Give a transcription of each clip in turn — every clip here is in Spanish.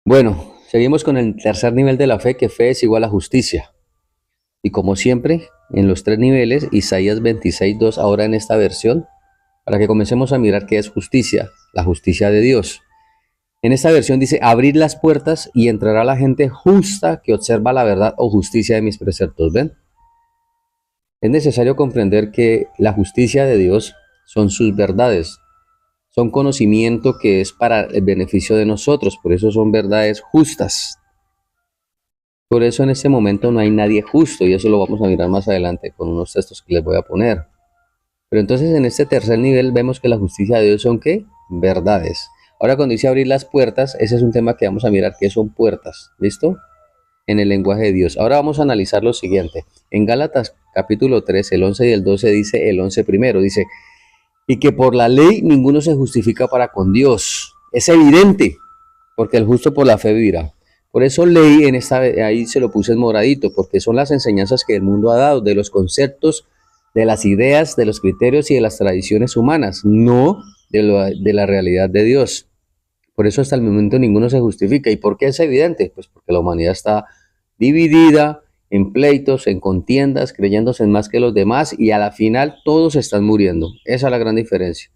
Bueno, seguimos con el tercer nivel de la fe, que fe es igual a justicia. Y como siempre, en los tres niveles, Isaías 26:2, ahora en esta versión, para que comencemos a mirar qué es justicia, la justicia de Dios. En esta versión dice, abrid las puertas y entrará la gente justa que observa la verdad o justicia de mis preceptos. ¿Ven? Es necesario comprender que la justicia de Dios son sus verdades, son conocimiento que es para el beneficio de nosotros, por eso son verdades justas. Por eso en este momento no hay nadie justo, y eso lo vamos a mirar más adelante con unos textos que les voy a poner. Pero entonces en este tercer nivel vemos que la justicia de Dios son ¿qué? Verdades. Ahora cuando dice abrir las puertas, ese es un tema que vamos a mirar, ¿qué son puertas? ¿Listo? En el lenguaje de Dios. Ahora vamos a analizar lo siguiente. En Gálatas capítulo 3, el 11 y el 12 dice, el 11 primero, dice, y que por la ley ninguno se justifica para con Dios. Es evidente, porque el justo por la fe vivirá. Por eso ley, ahí se lo puse en moradito, porque son las enseñanzas que el mundo ha dado, de los conceptos, de las ideas, de los criterios y de las tradiciones humanas, no de la realidad de Dios. Por eso hasta el momento ninguno se justifica. ¿Y por qué es evidente? Pues porque la humanidad está dividida en pleitos, en contiendas, creyéndose en más que los demás, y a la final todos están muriendo. Esa es la gran diferencia.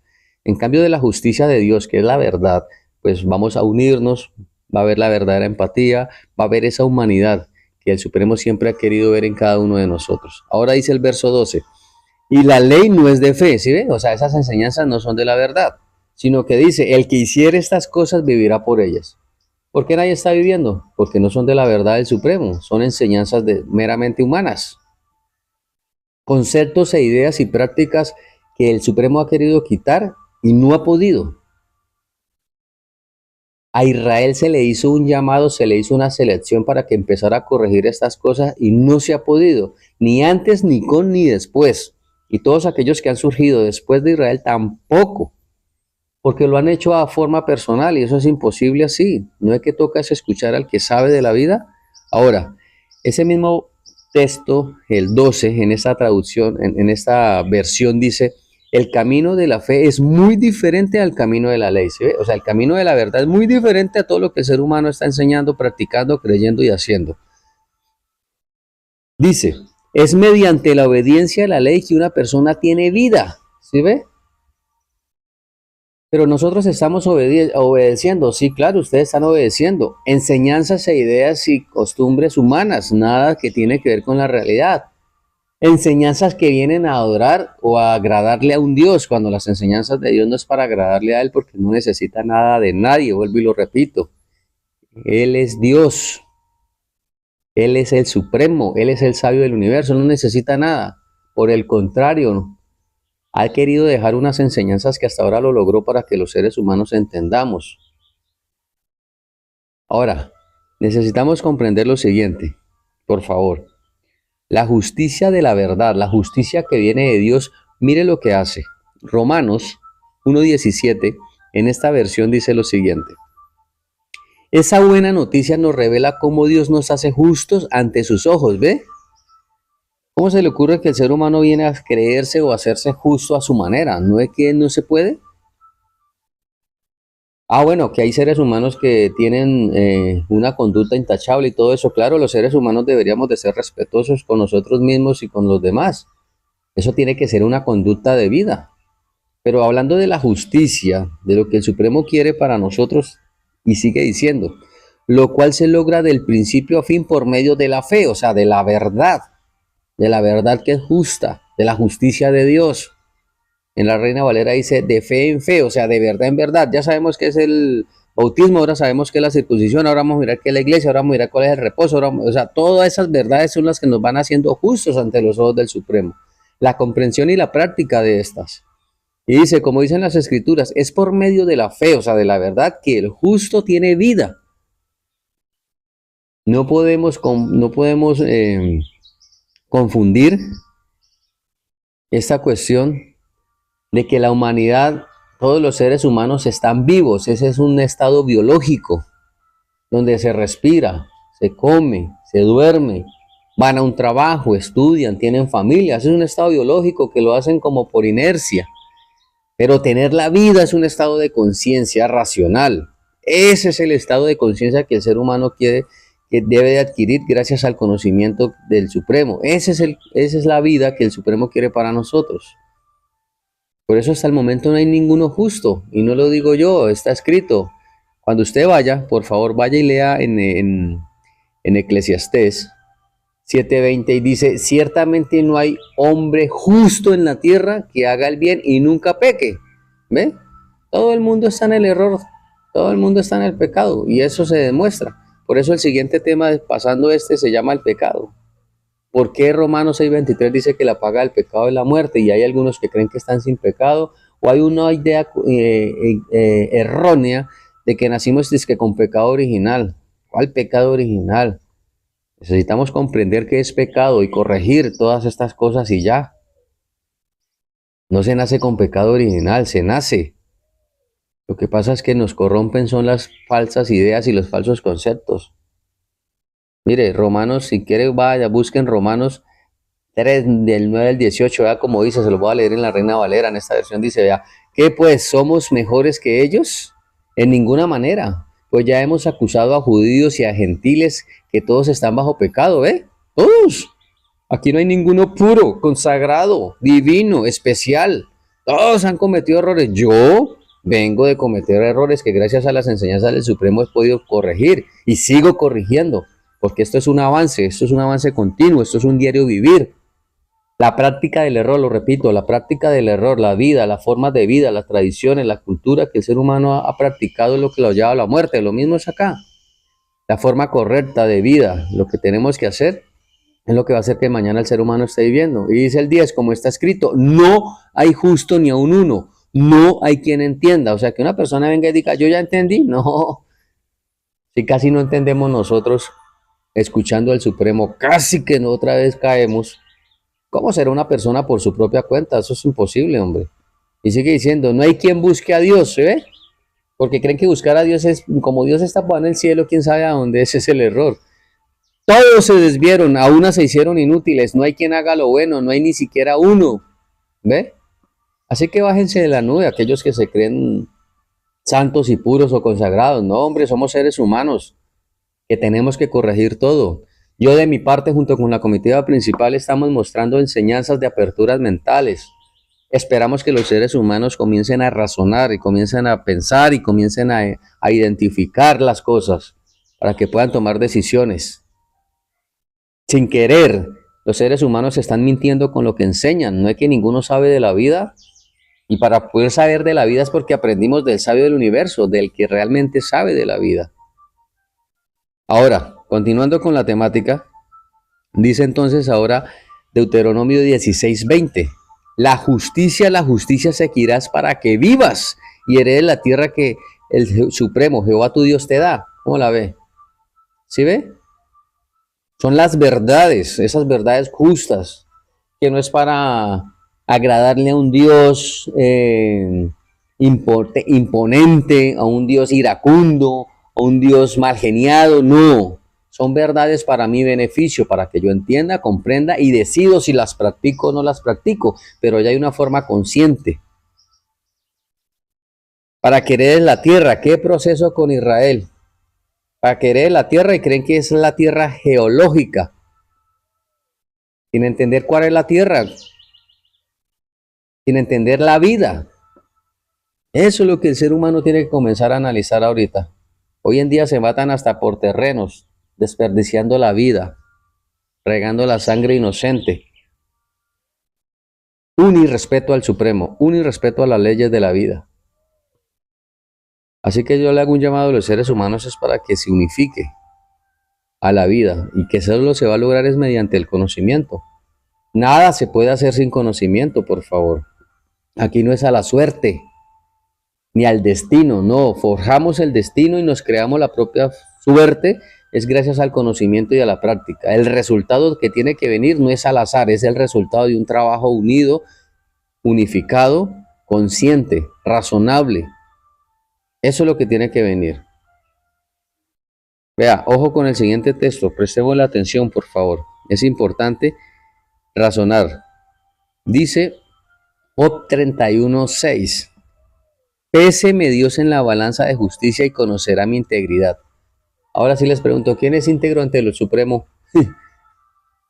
En cambio de la justicia de Dios, que es la verdad, pues vamos a unirnos, va a haber la verdadera empatía, va a haber esa humanidad que el Supremo siempre ha querido ver en cada uno de nosotros. Ahora dice el verso 12, y la ley no es de fe, ¿sí ven? O sea, esas enseñanzas no son de la verdad, sino que dice, el que hiciere estas cosas vivirá por ellas. ¿Por qué nadie está viviendo? Porque no son de la verdad del Supremo, son enseñanzas meramente humanas. Conceptos e ideas y prácticas que el Supremo ha querido quitar y no ha podido. A Israel se le hizo un llamado, se le hizo una selección para que empezara a corregir estas cosas y no se ha podido, ni antes, ni con, ni después. Y todos aquellos que han surgido después de Israel tampoco, porque lo han hecho a forma personal y eso es imposible así. No es que toca es escuchar al que sabe de la vida. Ahora, ese mismo texto, el 12, en esta traducción, en esta versión dice, el camino de la fe es muy diferente al camino de la ley. ¿Sí ve? O sea, el camino de la verdad es muy diferente a todo lo que el ser humano está enseñando, practicando, creyendo y haciendo. Dice, es mediante la obediencia a la ley que una persona tiene vida. ¿Sí ve? Pero nosotros estamos obedeciendo, sí, claro, ustedes están obedeciendo. Enseñanzas e ideas y costumbres humanas, nada que tiene que ver con la realidad. Enseñanzas que vienen a adorar o a agradarle a un Dios, cuando las enseñanzas de Dios no es para agradarle a Él, porque no necesita nada de nadie, vuelvo y lo repito. Él es Dios, Él es el Supremo, Él es el sabio del universo, no necesita nada. Por el contrario, ha querido dejar unas enseñanzas que hasta ahora lo logró para que los seres humanos entendamos. Ahora, necesitamos comprender lo siguiente, por favor. La justicia de la verdad, la justicia que viene de Dios, mire lo que hace. Romanos 1:17, en esta versión dice lo siguiente. Esa buena noticia nos revela cómo Dios nos hace justos ante sus ojos, ¿ve? ¿Cómo se le ocurre que el ser humano viene a creerse o a hacerse justo a su manera? ¿No es que no se puede? Bueno, que hay seres humanos que tienen una conducta intachable y todo eso. Claro, los seres humanos deberíamos de ser respetuosos con nosotros mismos y con los demás. Eso tiene que ser una conducta de vida. Pero hablando de la justicia, de lo que el Supremo quiere para nosotros, y sigue diciendo, lo cual se logra del principio a fin por medio de la fe, o sea, de la verdad que es justa, de la justicia de Dios. En la Reina Valera dice de fe en fe, o sea, de verdad en verdad. Ya sabemos qué es el bautismo, ahora sabemos qué es la circuncisión, ahora vamos a mirar qué es la iglesia, ahora vamos a mirar cuál es el reposo. O sea, todas esas verdades son las que nos van haciendo justos ante los ojos del Supremo. La comprensión y la práctica de estas. Y dice, como dicen las Escrituras, es por medio de la fe, o sea, de la verdad, que el justo tiene vida. No podemos confundir esta cuestión de que la humanidad, todos los seres humanos están vivos. Ese es un estado biológico, donde se respira, se come, se duerme, van a un trabajo, estudian, tienen familia. Ese es un estado biológico que lo hacen como por inercia. Pero tener la vida es un estado de conciencia racional. Ese es el estado de conciencia que el ser humano quiere, que debe de adquirir gracias al conocimiento del Supremo. Esa es la vida que el Supremo quiere para nosotros. Por eso hasta el momento no hay ninguno justo, y no lo digo yo, está escrito. Cuando usted vaya, por favor, vaya y lea en Eclesiastés 7:20 y dice, ciertamente no hay hombre justo en la tierra que haga el bien y nunca peque. ¿Ve? Todo el mundo está en el error, todo el mundo está en el pecado y eso se demuestra. Por eso el siguiente tema, pasando se llama el pecado. ¿Por qué Romanos 6:23 dice que la paga del pecado es la muerte? Y hay algunos que creen que están sin pecado, o hay una idea errónea de que nacimos dizque con pecado original. ¿Cuál pecado original? Necesitamos comprender qué es pecado y corregir todas estas cosas y ya. No se nace con pecado original, se nace. Lo que pasa es que nos corrompen son las falsas ideas y los falsos conceptos. Mire, Romanos, si quiere vaya, busquen Romanos 3 del 9 al 18, vea como dice, se lo voy a leer en la Reina Valera, en esta versión dice, vea, ¿qué pues somos mejores que ellos? En ninguna manera, pues ya hemos acusado a judíos y a gentiles que todos están bajo pecado, ¿ve? Todos. Aquí no hay ninguno puro, consagrado, divino, especial. Todos han cometido errores. Yo vengo de cometer errores que gracias a las enseñanzas del Supremo he podido corregir y sigo corrigiendo, porque esto es un avance continuo, esto es un diario vivir. La práctica del error, lo repito, la práctica del error, la vida, las formas de vida, las tradiciones, la cultura que el ser humano ha practicado es lo que lo lleva a la muerte. Lo mismo es acá. La forma correcta de vida, lo que tenemos que hacer es lo que va a hacer que mañana el ser humano esté viviendo. Y dice el 10, como está escrito, no hay justo ni aun uno, no hay quien entienda. O sea, que una persona venga y diga, yo ya entendí. No, si casi no entendemos nosotros escuchando al Supremo, casi que no otra vez caemos. ¿Cómo será una persona por su propia cuenta? Eso es imposible, hombre. Y sigue diciendo, no hay quien busque a Dios, ¿se ve? Porque creen que buscar a Dios es, como Dios está en el cielo, quién sabe a dónde, ese es el error. Todos se desvieron, a una se hicieron inútiles, no hay quien haga lo bueno, no hay ni siquiera uno, ¿ve? Así que bájense de la nube, aquellos que se creen santos y puros o consagrados. No, hombre, somos seres humanos que tenemos que corregir todo. Yo de mi parte, junto con la comitiva principal, estamos mostrando enseñanzas de aperturas mentales. Esperamos que los seres humanos comiencen a razonar y comiencen a pensar y comiencen a identificar las cosas para que puedan tomar decisiones. Sin querer, los seres humanos están mintiendo con lo que enseñan. No es que ninguno sabe de la vida. Y para poder saber de la vida es porque aprendimos del sabio del universo, del que realmente sabe de la vida. Ahora, continuando con la temática, dice entonces ahora Deuteronomio 16:20. La justicia seguirás para que vivas y heredes la tierra que el Supremo, Jehová tu Dios, te da. ¿Cómo la ve? ¿Sí ve? Son las verdades, esas verdades justas, que no es para agradarle a un Dios imponente, a un Dios iracundo, a un Dios mal geniado, no. Son verdades para mi beneficio, para que yo entienda, comprenda y decido si las practico o no las practico, pero ya hay una forma consciente. Para querer la tierra, ¿qué proceso con Israel? Para querer la tierra y creen que es la tierra geológica, sin entender cuál es la tierra, sin entender la vida. Eso es lo que el ser humano tiene que comenzar a analizar ahorita. Hoy en día se matan hasta por terrenos, desperdiciando la vida, regando la sangre inocente. Un irrespeto al Supremo, un irrespeto a las leyes de la vida. Así que yo le hago un llamado a los seres humanos es para que se unifique a la vida y que solo se va a lograr es mediante el conocimiento. Nada se puede hacer sin conocimiento, por favor. Aquí no es a la suerte ni al destino, no, forjamos el destino y nos creamos la propia suerte, es gracias al conocimiento y a la práctica. El resultado que tiene que venir no es al azar, es el resultado de un trabajo unido, unificado, consciente, razonable. Eso es lo que tiene que venir. Vea, ojo con el siguiente texto, prestemos la atención, por favor. Es importante razonar. Dice Job 31:6. Péseme Dios en la balanza de justicia y conocerá mi integridad. Ahora sí les pregunto, ¿quién es íntegro ante el Supremo?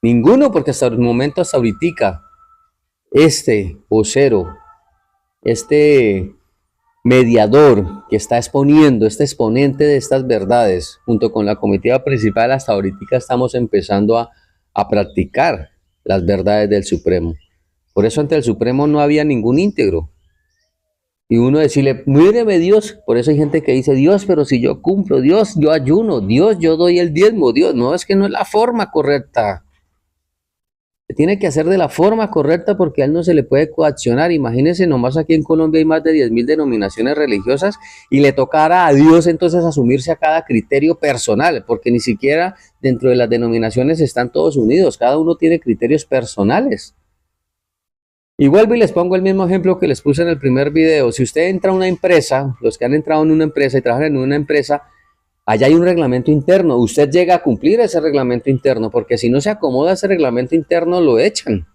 Ninguno, porque hasta el momento, hasta ahorita, este vocero, este mediador que está exponiendo, este exponente de estas verdades, junto con la comitiva principal, hasta ahorita estamos empezando a practicar las verdades del Supremo. Por eso ante el Supremo no había ningún íntegro. Y uno decirle, míreme Dios, por eso hay gente que dice, Dios, pero si yo cumplo, Dios, yo ayuno, Dios, yo doy el diezmo, Dios, no, es que no es la forma correcta. Se tiene que hacer de la forma correcta porque a él no se le puede coaccionar. Imagínense, nomás aquí en Colombia hay más de 10.000 denominaciones religiosas y le tocará a Dios entonces asumirse a cada criterio personal, porque ni siquiera dentro de las denominaciones están todos unidos, cada uno tiene criterios personales. Y vuelvo y les pongo el mismo ejemplo que les puse en el primer video. Si usted entra a una empresa, los que han entrado en una empresa y trabajan en una empresa, allá hay un reglamento interno. Usted llega a cumplir ese reglamento interno, porque si no se acomoda a ese reglamento interno, lo echan.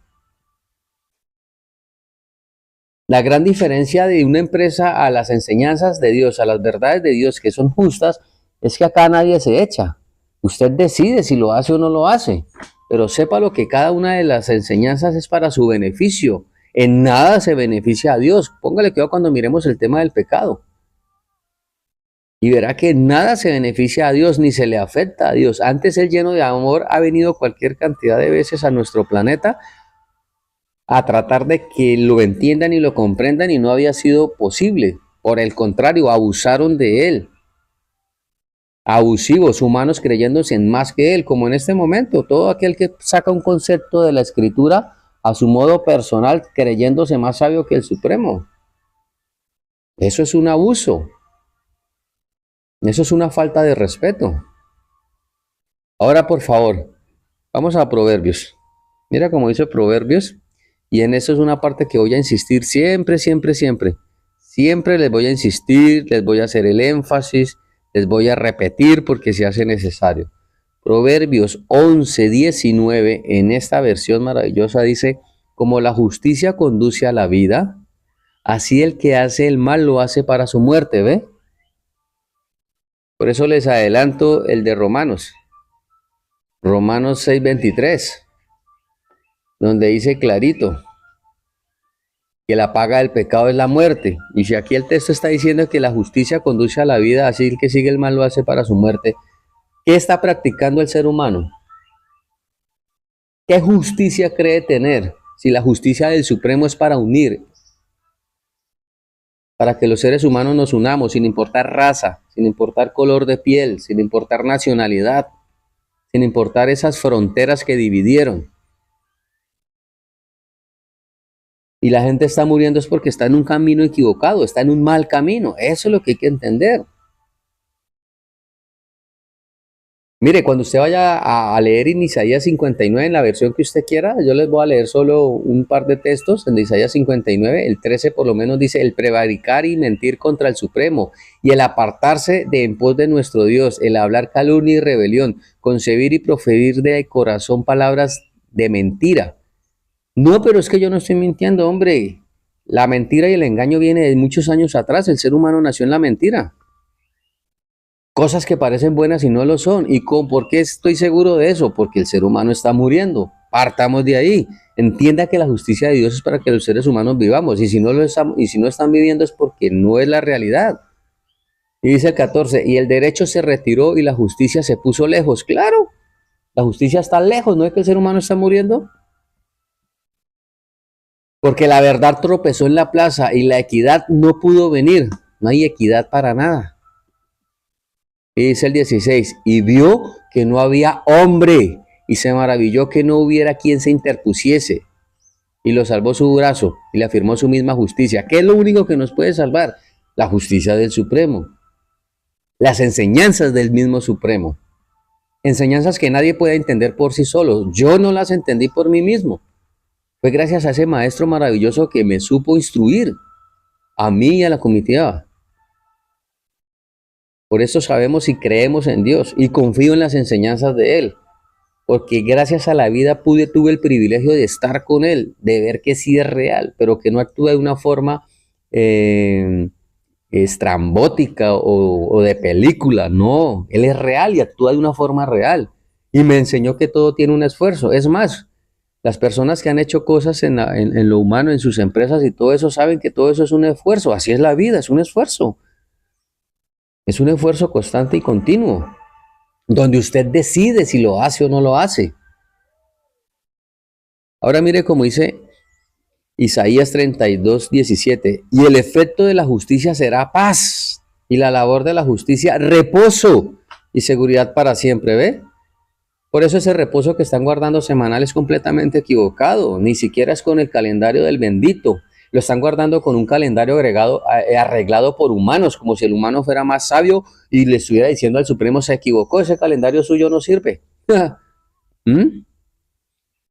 La gran diferencia de una empresa a las enseñanzas de Dios, a las verdades de Dios que son justas, es que acá nadie se echa. Usted decide si lo hace o no lo hace, pero sepa lo que cada una de las enseñanzas es para su beneficio. En nada se beneficia a Dios. Póngale cuidado cuando miremos el tema del pecado. Y verá que nada se beneficia a Dios ni se le afecta a Dios. Antes el lleno de amor ha venido cualquier cantidad de veces a nuestro planeta a tratar de que lo entiendan y lo comprendan y no había sido posible. Por el contrario, abusaron de él. Abusivos, humanos creyéndose en más que él, como en este momento. Todo aquel que saca un concepto de la escritura a su modo personal, creyéndose más sabio que el Supremo. Eso es un abuso. Eso es una falta de respeto. Ahora, por favor, vamos a Proverbios. Mira cómo dice Proverbios. Y en eso es una parte que voy a insistir siempre, siempre, siempre. Siempre les voy a insistir, les voy a hacer el énfasis, les voy a repetir porque se hace necesario. Proverbios 11:19 en esta versión maravillosa dice, como la justicia conduce a la vida, así el que hace el mal lo hace para su muerte, ¿ve? Por eso les adelanto el de Romanos. Romanos 6:23, donde dice clarito que la paga del pecado es la muerte. Y si aquí el texto está diciendo que la justicia conduce a la vida, así el que sigue el mal lo hace para su muerte, ¿qué está practicando el ser humano? ¿Qué justicia cree tener? Si la justicia del Supremo es para unir, para que los seres humanos nos unamos, sin importar raza, sin importar color de piel, sin importar nacionalidad, sin importar esas fronteras que dividieron. Y la gente está muriendo es porque está en un camino equivocado, está en un mal camino. Eso es lo que hay que entender. Mire, cuando usted vaya a leer en Isaías 59 en la versión que usted quiera, yo les voy a leer solo un par de textos en Isaías 59, el 13 por lo menos dice, el prevaricar y mentir contra el Supremo, y el apartarse de en pos de nuestro Dios, el hablar calumnia y rebelión, concebir y proferir de corazón palabras de mentira. No, pero es que yo no estoy mintiendo, hombre. La mentira y el engaño viene de muchos años atrás, el ser humano nació en la mentira. Cosas que parecen buenas y no lo son. ¿Y por qué estoy seguro de eso? Porque el ser humano está muriendo. Partamos de ahí. Entienda que la justicia de Dios es para que los seres humanos vivamos. Y si no están viviendo es porque no es la realidad. Y dice el 14, y el derecho se retiró y la justicia se puso lejos. Claro, la justicia está lejos, ¿no es que el ser humano está muriendo? Porque la verdad tropezó en la plaza y la equidad no pudo venir. No hay equidad para nada. Y dice el 16, y vio que no había hombre, y se maravilló que no hubiera quien se interpusiese, y lo salvó su brazo, y le afirmó su misma justicia. ¿Qué es lo único que nos puede salvar? La justicia del Supremo, las enseñanzas del mismo Supremo, enseñanzas que nadie puede entender por sí solo. Yo no las entendí por mí mismo. Fue gracias a ese maestro maravilloso que me supo instruir, a mí y a la comitiva. Por eso sabemos y creemos en Dios y confío en las enseñanzas de Él. Porque gracias a la vida tuve el privilegio de estar con Él, de ver que sí es real, pero que no actúa de una forma estrambótica o de película. No, Él es real y actúa de una forma real. Y me enseñó que todo tiene un esfuerzo. Es más, las personas que han hecho cosas en lo humano, en sus empresas y todo eso, saben que todo eso es un esfuerzo. Así es la vida, es un esfuerzo. Es un esfuerzo constante y continuo, donde usted decide si lo hace o no lo hace. Ahora mire cómo dice Isaías 32:17, y el efecto de la justicia será paz, y la labor de la justicia reposo y seguridad para siempre, ¿ve? Por eso ese reposo que están guardando semanal es completamente equivocado, ni siquiera es con el calendario del bendito, lo están guardando con un calendario arreglado por humanos, como si el humano fuera más sabio y le estuviera diciendo al Supremo: se equivocó, ese calendario suyo no sirve. ¿Mm?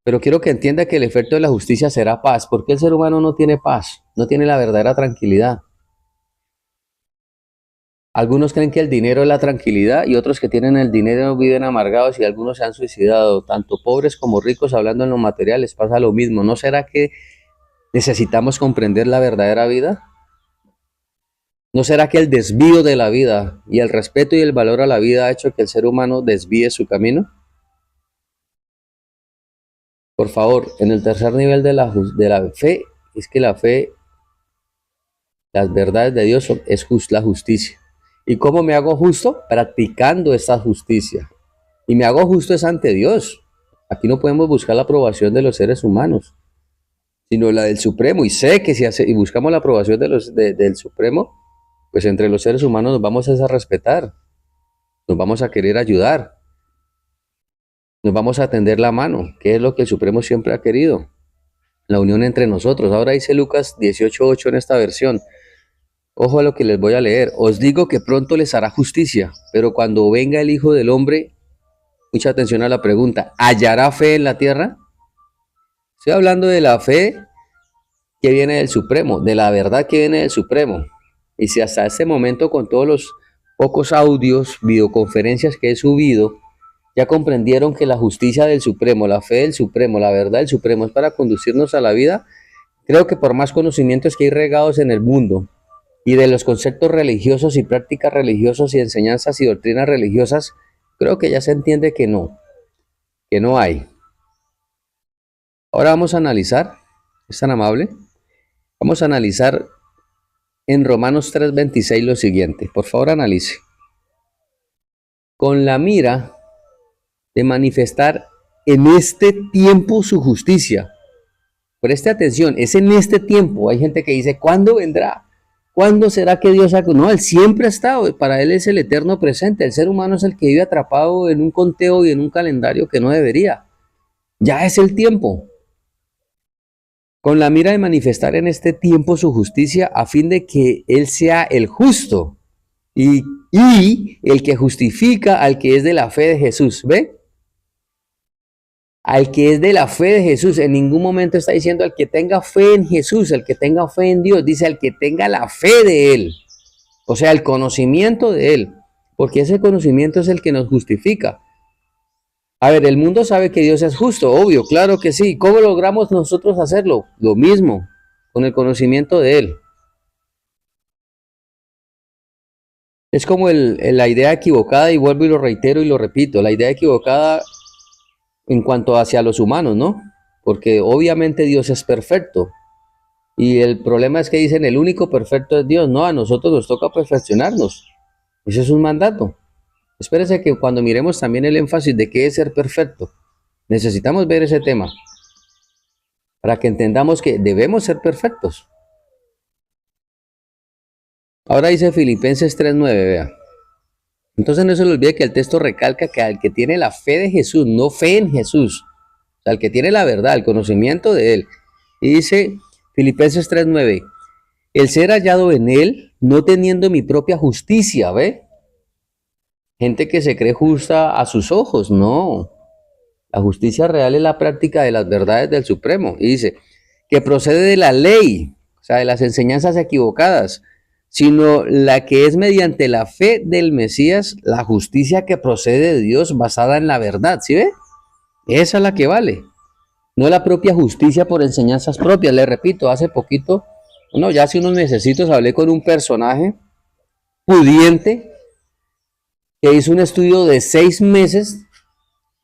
Pero quiero que entienda que el efecto de la justicia será paz. ¿Por qué el ser humano no tiene paz? No tiene la verdadera tranquilidad. Algunos creen que el dinero es la tranquilidad y otros que tienen el dinero viven amargados y algunos se han suicidado. Tanto pobres como ricos, hablando en lo material, les pasa lo mismo. ¿No será que necesitamos comprender la verdadera vida? ¿No será que el desvío de la vida y el respeto y el valor a la vida ha hecho que el ser humano desvíe su camino? Por favor, en el tercer nivel de la fe, es que la fe, las verdades de Dios es la justicia. ¿Y cómo me hago justo? Practicando esta justicia. Y me hago justo es ante Dios. Aquí no podemos buscar la aprobación de los seres humanos, sino la del Supremo. Y sé que y buscamos la aprobación del Supremo, pues entre los seres humanos nos vamos a respetar, nos vamos a querer ayudar, nos vamos a tender la mano, que es lo que el Supremo siempre ha querido, la unión entre nosotros. Ahora dice Lucas 18:8 en esta versión. Ojo a lo que les voy a leer. Os digo que pronto les hará justicia, pero cuando venga el Hijo del Hombre, mucha atención a la pregunta, ¿hallará fe en la tierra? Estoy hablando de la fe que viene del Supremo, de la verdad que viene del Supremo. Y si hasta este momento, con todos los pocos audios, videoconferencias que he subido, ya comprendieron que la justicia del Supremo, la fe del Supremo, la verdad del Supremo es para conducirnos a la vida, creo que por más conocimientos que hay regados en el mundo y de los conceptos religiosos y prácticas religiosas y enseñanzas y doctrinas religiosas, creo que ya se entiende que no hay. Ahora vamos a analizar, ¿es tan amable? Vamos a analizar en Romanos 3:26 lo siguiente. Por favor, analice. Con la mira de manifestar en este tiempo su justicia. Preste atención, es en este tiempo. Hay gente que dice, ¿cuándo vendrá? ¿Cuándo será que Dios haga? No, Él siempre ha estado, para Él es el eterno presente. El ser humano es el que vive atrapado en un conteo y en un calendario que no debería. Ya es el tiempo. Con la mira de manifestar en este tiempo su justicia, a fin de que Él sea el justo y el que justifica al que es de la fe de Jesús. ¿Ve? Al que es de la fe de Jesús. En ningún momento está diciendo al que tenga fe en Jesús, al que tenga fe en Dios. Dice al que tenga la fe de Él. O sea, el conocimiento de Él. Porque ese conocimiento es el que nos justifica. A ver, el mundo sabe que Dios es justo, obvio, claro que sí. ¿Cómo logramos nosotros hacerlo? Lo mismo, con el conocimiento de Él. Es como la idea equivocada, y vuelvo y lo reitero y lo repito, la idea equivocada en cuanto hacia los humanos, ¿no? Porque obviamente Dios es perfecto. Y el problema es que dicen el único perfecto es Dios. No, a nosotros nos toca perfeccionarnos. Ese es un mandato. Espérese que cuando miremos también el énfasis de qué es ser perfecto, necesitamos ver ese tema para que entendamos que debemos ser perfectos. Ahora dice Filipenses 3:9, vea. Entonces no se le olvide que el texto recalca que al que tiene la fe de Jesús, no fe en Jesús, o sea, al que tiene la verdad, el conocimiento de Él. Y dice Filipenses 3:9, el ser hallado en Él, no teniendo mi propia justicia, ¿ve? Gente que se cree justa a sus ojos, no. La justicia real es la práctica de las verdades del Supremo. Y dice, que procede de la ley, o sea, de las enseñanzas equivocadas, sino la que es mediante la fe del Mesías, la justicia que procede de Dios basada en la verdad, ¿sí ve? Esa es la que vale. No la propia justicia por enseñanzas propias. Le repito, hace poquito, ya hace unos mesecitos hablé con un personaje pudiente que hizo un estudio de 6 meses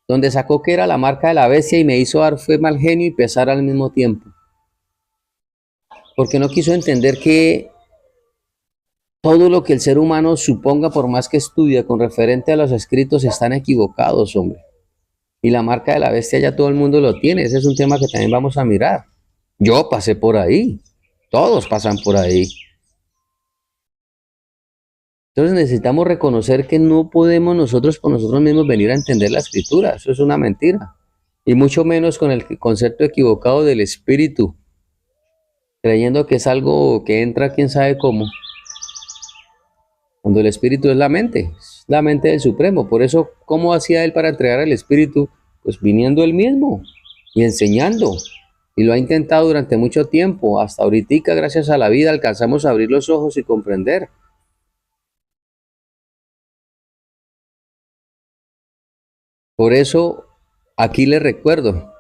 donde sacó que era la marca de la bestia y me hizo dar fue mal genio y pesar al mismo tiempo. Porque no quiso entender que todo lo que el ser humano suponga, por más que estudia con referente a los escritos, están equivocados, hombre. Y la marca de la bestia ya todo el mundo lo tiene. Ese es un tema que también vamos a mirar. Yo pasé por ahí. Todos pasan por ahí. Entonces necesitamos reconocer que no podemos nosotros por nosotros mismos venir a entender la escritura. Eso es una mentira. Y mucho menos con el concepto equivocado del espíritu, creyendo que es algo que entra quién sabe cómo, cuando el espíritu es la mente del Supremo. Por eso, ¿cómo hacía él para entregar el espíritu? Pues viniendo él mismo y enseñando. Y lo ha intentado durante mucho tiempo. Hasta ahorita, gracias a la vida, alcanzamos a abrir los ojos y comprender. Por eso, aquí les recuerdo,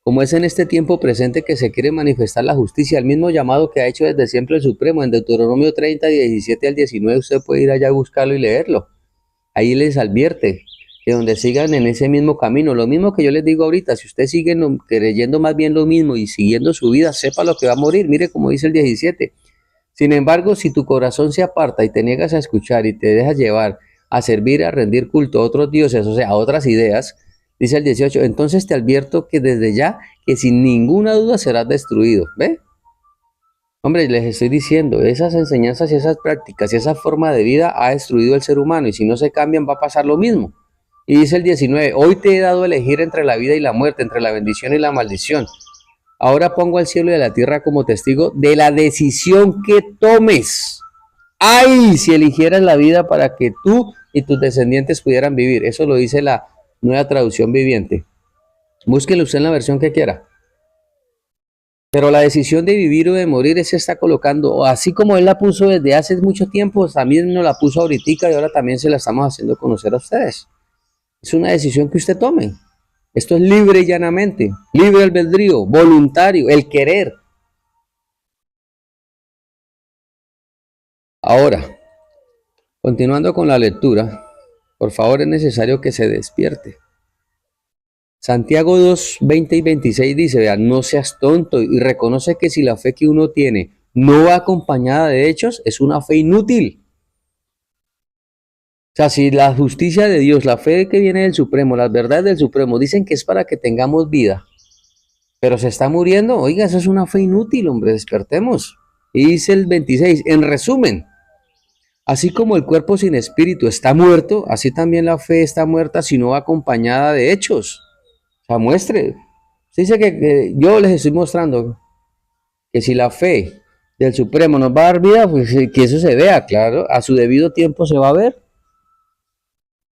como es en este tiempo presente que se quiere manifestar la justicia, el mismo llamado que ha hecho desde siempre el Supremo, en Deuteronomio 30, 17 al 19, usted puede ir allá a buscarlo y leerlo. Ahí les advierte que donde sigan en ese mismo camino, lo mismo que yo les digo ahorita, si usted sigue creyendo más bien lo mismo y siguiendo su vida, sepa lo que va a morir, mire como dice el 17. Sin embargo, si tu corazón se aparta y te niegas a escuchar y te dejas llevar a servir, a rendir culto a otros dioses, o sea, a otras ideas, dice el 18, entonces te advierto que desde ya, que sin ninguna duda serás destruido. ¿Ve? Hombre, les estoy diciendo, esas enseñanzas y esas prácticas y esa forma de vida ha destruido el ser humano y si no se cambian va a pasar lo mismo. Y dice el 19, hoy te he dado a elegir entre la vida y la muerte, entre la bendición y la maldición. Ahora pongo al cielo y a la tierra como testigo de la decisión que tomes. ¡Ay! Si eligieras la vida para que tú y tus descendientes pudieran vivir. Eso lo dice la Nueva Traducción Viviente. Búsquelo usted en la versión que quiera. Pero la decisión de vivir o de morir se está colocando, así como él la puso desde hace mucho tiempo, también nos la puso ahorita y ahora también se la estamos haciendo conocer a ustedes. Es una decisión que usted tome. Esto es libre y llanamente, libre albedrío, voluntario, el querer. Ahora, continuando con la lectura, por favor es necesario que se despierte. Santiago 2, 20 y 26 dice, vean, no seas tonto y reconoce que si la fe que uno tiene no va acompañada de hechos, es una fe inútil. O sea, si la justicia de Dios, la fe que viene del Supremo, las verdades del Supremo dicen que es para que tengamos vida, pero se está muriendo, oiga, eso es una fe inútil, hombre, despertemos. Y dice el 26, en resumen, así como el cuerpo sin espíritu está muerto, así también la fe está muerta si no va acompañada de hechos. O sea, muestre. Se dice que yo les estoy mostrando que si la fe del Supremo nos va a dar vida, pues que eso se vea, claro, a su debido tiempo se va a ver.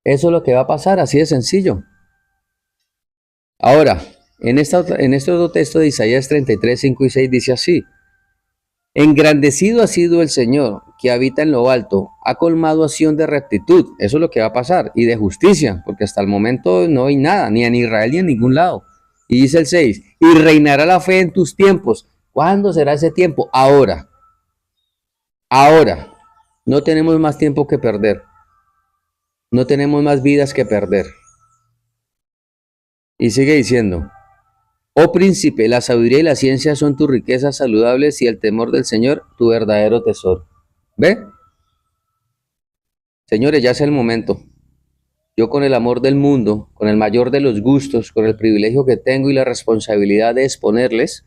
Eso es lo que va a pasar, así de sencillo. Ahora, en este otro texto de Isaías 33, 5 y 6 dice así, engrandecido ha sido el Señor, que habita en lo alto, ha colmado a Sión de rectitud, eso es lo que va a pasar, y de justicia, porque hasta el momento no hay nada, ni en Israel ni en ningún lado. Y dice el 6, y reinará la fe en tus tiempos. ¿Cuándo será ese tiempo? Ahora. Ahora. No tenemos más tiempo que perder. No tenemos más vidas que perder. Y sigue diciendo, oh príncipe, la sabiduría y la ciencia son tus riquezas saludables y el temor del Señor tu verdadero tesoro. ¿Ve? Señores, ya es el momento. Yo con el amor del mundo, con el mayor de los gustos, con el privilegio que tengo y la responsabilidad de exponerles,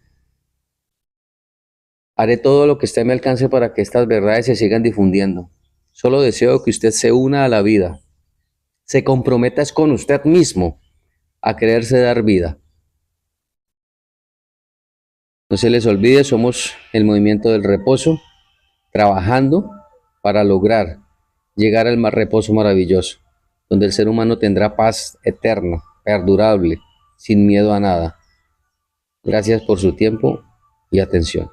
haré todo lo que esté a mi alcance para que estas verdades se sigan difundiendo. Solo deseo que usted se una a la vida, se comprometa con usted mismo a quererse dar vida. No se les olvide, somos el movimiento del reposo, trabajando para lograr llegar al reposo maravilloso, donde el ser humano tendrá paz eterna, perdurable, sin miedo a nada. Gracias por su tiempo y atención.